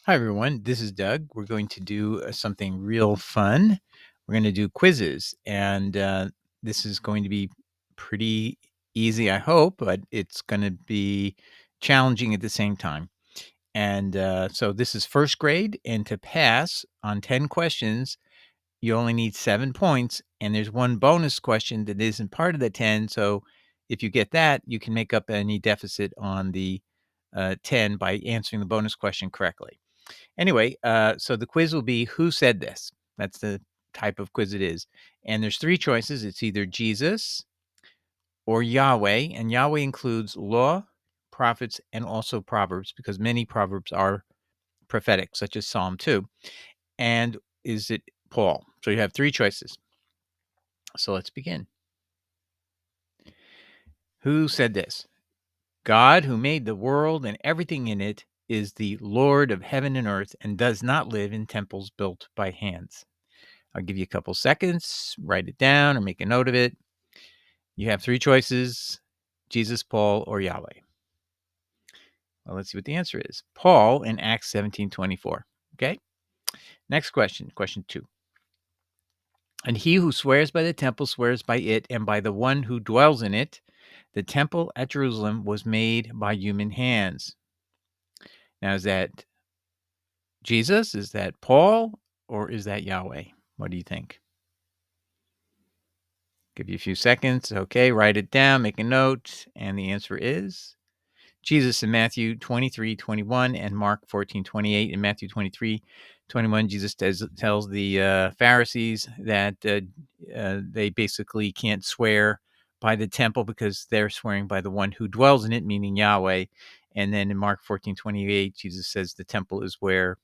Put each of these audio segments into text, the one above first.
Hi, everyone. This is Doug. We're going to do something real fun. We're going to do quizzes, and this is going to be pretty easy, I hope, but it's going to be challenging at the same time. And so this is first grade, and to pass on 10 questions, you only need 7 points, and there's one bonus question that isn't part of the 10. So if you get that, you can make up any deficit on the 10 by answering the bonus question correctly. Anyway, so the quiz will be who said this? That's the type of quiz it is. And there's 3 choices. It's either Jesus or Yahweh, and Yahweh includes law, prophets, and also Proverbs, because many Proverbs are prophetic, such as Psalm 2. And is it Paul? So you have 3 choices. So let's begin. Who said this? God, who made the world and everything in it, is the Lord of heaven and earth and does not live in temples built by hands. I'll give you a couple seconds, write it down or make a note of it. You have 3 choices, Jesus, Paul, or Yahweh. Well, let's see what the answer is. Paul in Acts 17:24. Okay. Next question, question 2. And he who swears by the temple swears by it and by the one who dwells in it. The temple at Jerusalem was made by human hands. Now, is that Jesus? Is that Paul? Or is that Yahweh? What do you think? Give you a few seconds. Okay, write it down, make a note. And the answer is Jesus in Matthew 23:21 and Mark 14:28. In Matthew 23:21, Jesus tells the Pharisees that they basically can't swear by the temple because they're swearing by the one who dwells in it, meaning Yahweh. And then in Mark 14:28, Jesus says the temple is where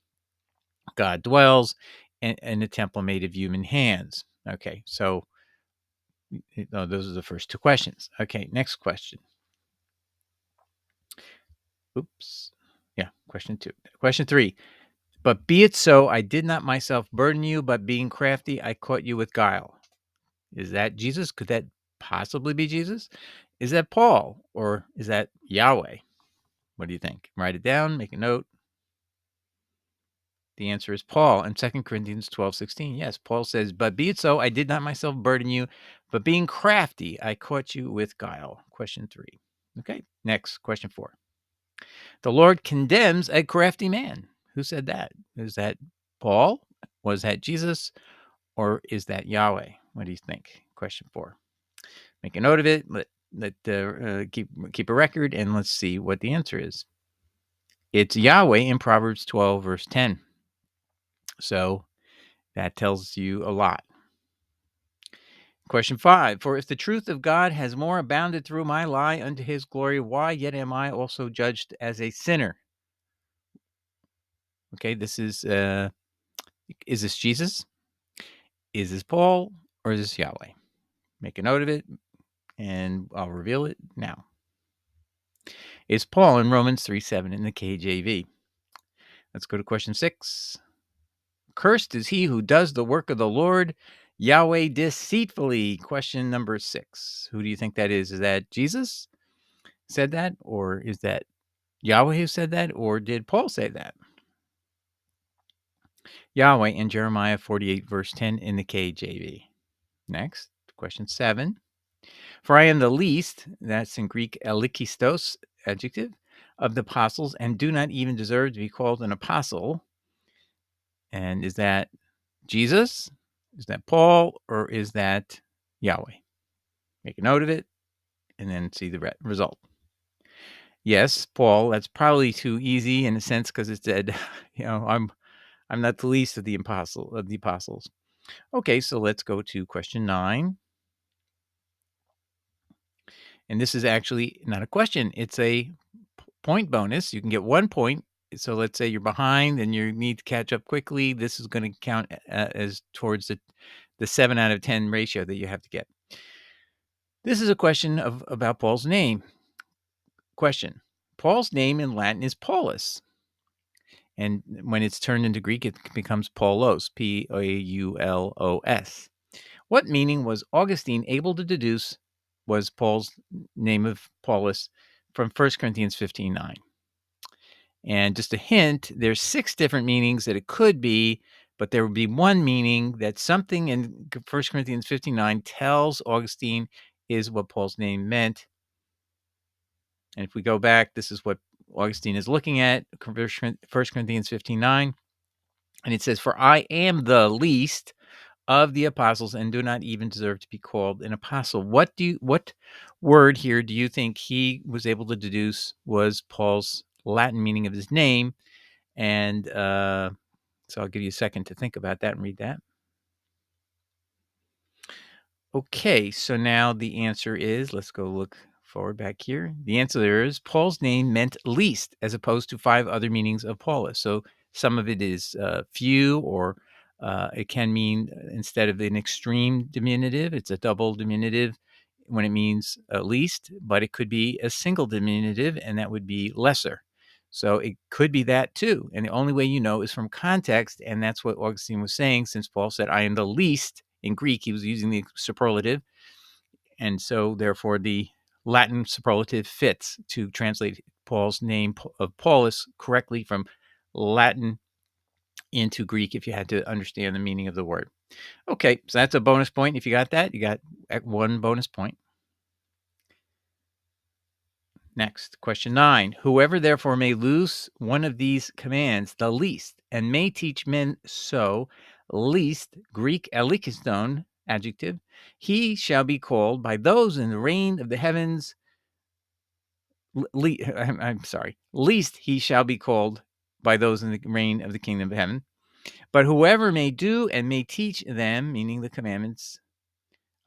God dwells, and the temple made of human hands. Okay, so those are the first 2 questions. Okay, next question. Oops. Yeah, question 2. Question 3. But be it so, I did not myself burden you, but being crafty, I caught you with guile. Is that Jesus? Could that possibly be Jesus? Is that Paul? Or is that Yahweh? What do you think? Write it down, make a note. The answer is Paul in 2 Corinthians 12:16. Yes, Paul says, but be it so, I did not myself burden you, but being crafty, I caught you with guile. Question 3. Okay, next, question 4. The Lord condemns a crafty man. Who said that? Is that Paul? Was that Jesus? Or is that Yahweh? What do you think? Question 4. Make a note of it. Keep a record, and let's see what the answer is. It's Yahweh in Proverbs 12, verse 10. So that tells you a lot. Question 5. For if the truth of God has more abounded through my lie unto his glory, why yet am I also judged as a sinner? Okay, this is this Jesus? Is this Paul? Or is this Yahweh? Make a note of it, and I'll reveal it now. It's Paul in Romans 3:7 in the KJV. Let's go to question 6. Cursed is he who does the work of the Lord, Yahweh deceitfully. Question number 6. Who do you think that is? Is that Jesus said that? Or is that Yahweh who said that? Or did Paul say that? Yahweh in Jeremiah 48, verse 10 in the KJV. Next, question 7. For I am the least, that's in Greek elikistos, adjective, of the apostles, and do not even deserve to be called an apostle. And is that Jesus? Is that Paul? Or is that Yahweh? Make a note of it, and then see the result. Yes, Paul. That's probably too easy in a sense because it said, I'm not the least of the apostles. Okay, so let's go to question 9. And this is actually not a question. It's a point bonus. You can get 1 point. So let's say you're behind and you need to catch up quickly. This is going to count as towards the 7 out of 10 ratio that you have to get. This is a question about Paul's name. Question. Paul's name in Latin is Paulus. And when it's turned into Greek, it becomes Paulos, Paulos. What meaning was Augustine able to deduce was Paul's name of Paulus from 1 Corinthians 15:9? And just a hint, there's 6 different meanings that it could be, but there would be one meaning that something in 1 Corinthians 59 tells Augustine is what Paul's name meant. And if we go back, this is what Augustine is looking at, 1 Corinthians 15:9, and it says, "For I am the least of the apostles and do not even deserve to be called an apostle." What word here do you think he was able to deduce was Paul's Latin meaning of his name? And so I'll give you a second to think about that and read that. Okay, so now the answer is, let's go look forward back here. The answer there is Paul's name meant least as opposed to 5 other meanings of Paulus. So some of it is few, or it can mean, instead of an extreme diminutive, it's a double diminutive when it means least, but it could be a single diminutive, and that would be lesser. So it could be that too. And the only way you know is from context. And that's what Augustine was saying, since Paul said, I am the least. In Greek, he was using the superlative. And so, therefore, the Latin superlative fits to translate Paul's name of Paulus correctly from Latin into Greek if you had to understand the meaning of the word. Okay, so that's a bonus point. If you got that, you got 1 bonus point. Next, question 9. Whoever therefore may lose one of these commands, the least, and may teach men so, least, Greek elikiston, adjective, he shall be called by those in the reign of the heavens. I'm sorry. Least he shall be called by those in the reign of the kingdom of heaven. But whoever may do and may teach them, meaning the commandments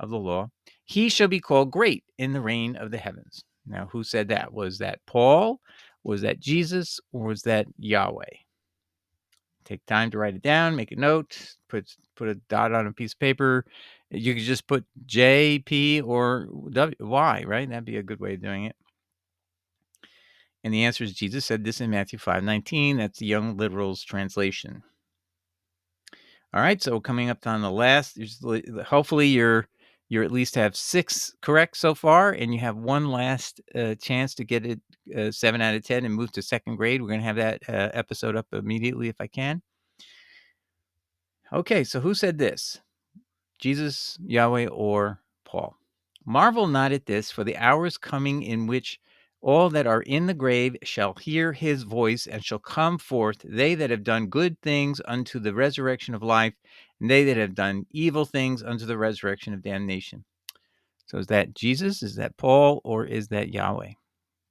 of the law, he shall be called great in the reign of the heavens. Now, who said that? Was that Paul? Was that Jesus? Or was that Yahweh? Take time to write it down, make a note, put a dot on a piece of paper. You could just put J, P, or W, Y, right? That'd be a good way of doing it. And the answer is Jesus said this in Matthew 5:19. That's the Young Literal's translation. All right, so coming up on the last, hopefully you at least have 6 correct so far, and you have one last chance to get it 7 out of 10 and move to 2nd grade. We're going to have that episode up immediately if I can. Okay, so who said this? Jesus, Yahweh, or Paul? Marvel not at this, for the hour is coming in which all that are in the grave shall hear his voice, and shall come forth, they that have done good things unto the resurrection of life, and they that have done evil things unto the resurrection of damnation. So is that Jesus, is that Paul, or is that Yahweh?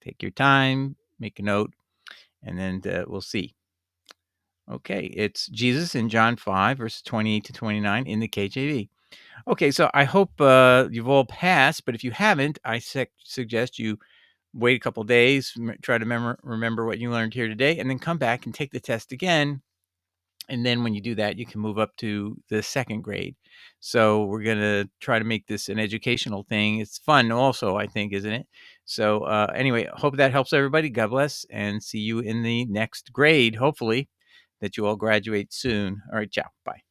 Take your time, make a note, and then we'll see. Okay, it's Jesus in John 5, verses 28 to 29 in the KJV. Okay, so I hope you've all passed, but if you haven't, I suggest you wait a couple days, try to remember what you learned here today, and then come back and take the test again. And then when you do that, you can move up to the 2nd grade. So we're going to try to make this an educational thing. It's fun also, I think, isn't it? So anyway, hope that helps everybody. God bless, and see you in the next grade, hopefully, that you all graduate soon. All right, ciao. Bye.